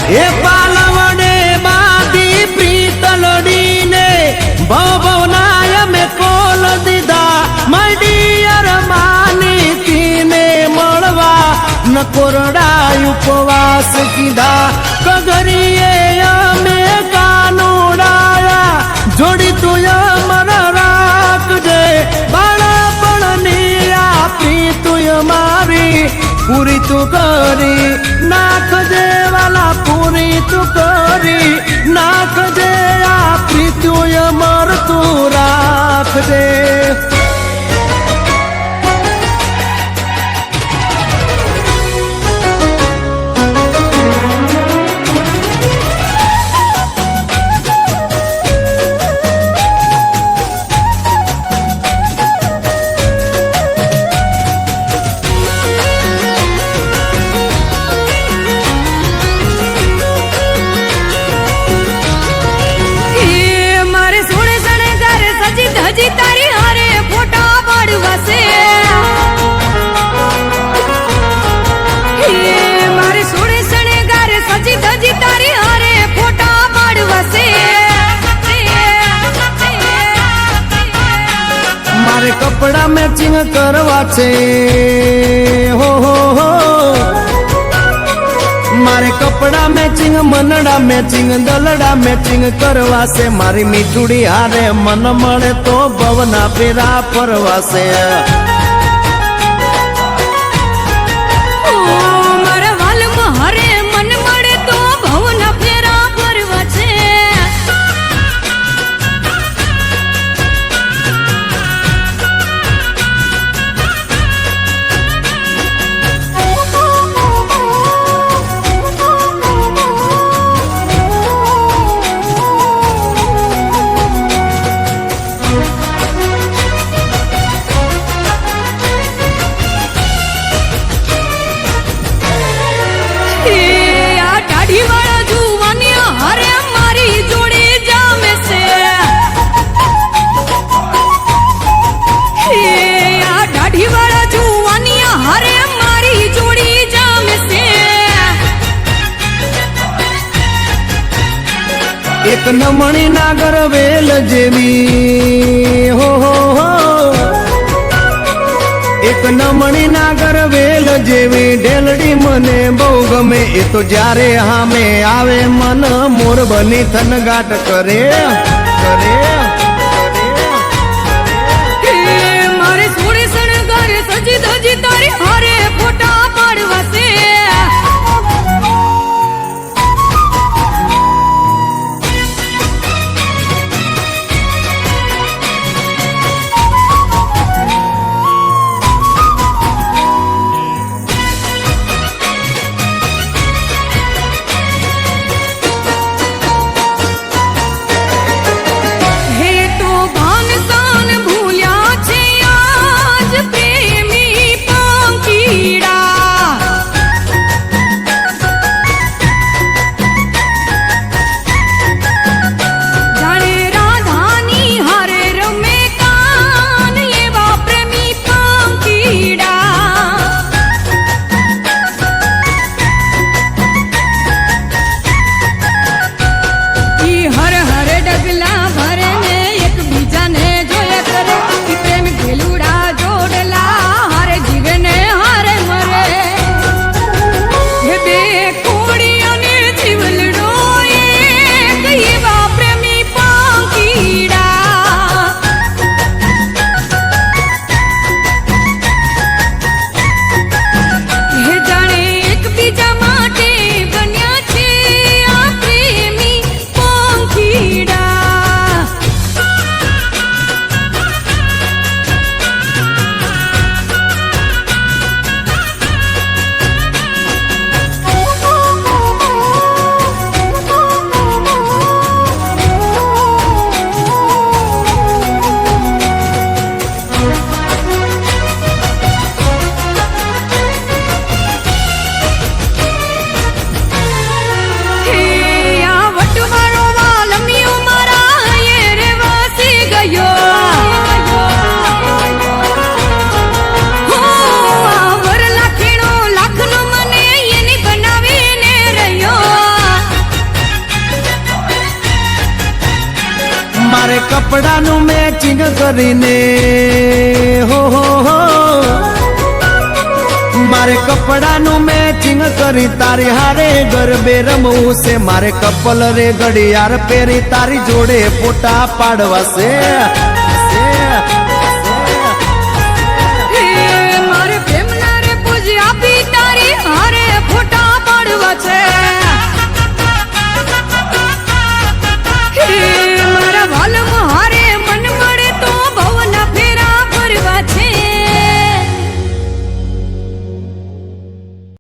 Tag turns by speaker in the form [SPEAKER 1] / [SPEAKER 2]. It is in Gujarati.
[SPEAKER 1] એ પાલવડે બાદી પ્રીતલડી ને ભવનાય મેં કોલ દીધા મડિયર માની તીને મળવા ન કોરડા ઉપવાસ કીધા કગરીએ અમે કાનુડાયા જોડી તું અમર રાખજે બાળપણની આપી તું મારી પૂરી તું કરી નાખજે વાલા પૂરી તું કરી નાખજે આપી તું અમર તું રાખજે
[SPEAKER 2] હજી તારી હારે ફોટા પાડવાશે મારે સોળે શણગાર સજી ધજી તારી હારે ફોટા પાડવાશે
[SPEAKER 1] મારે કપડા મેચિંગ કરવા છે હો મારે કપડા મેચિંગ મનડા મેચિંગ દલડા મેચિંગ કરવાશે મારી મીઠુડી હારે મન મળે તો ભવના ફેરા ફરવાશે
[SPEAKER 2] મારા વાલમાં હરે મન મળે તો ભવના ફેરા ફરવા છે
[SPEAKER 1] એક નમણી નાગર વેલ જેવી હો એક નમણી નાગર વેલ જેવી ઢેલડી મને બહુ ગમે એ તો જ્યારે હામે આવે મન મોર બની થનગાટ કરે
[SPEAKER 2] મારે સોળે શણગાર સજી ધજી તારી હારે ફોટા પાડવાશે
[SPEAKER 1] કપડાનું મેચિંગ કરીને હો મારે કપડાનું મેચિંગ કરી તારી હારે ગરબે રમવું છે મારે કપલ રે ઘડિયાળ પહેરી તારી જોડે ફોટા પાડવા છે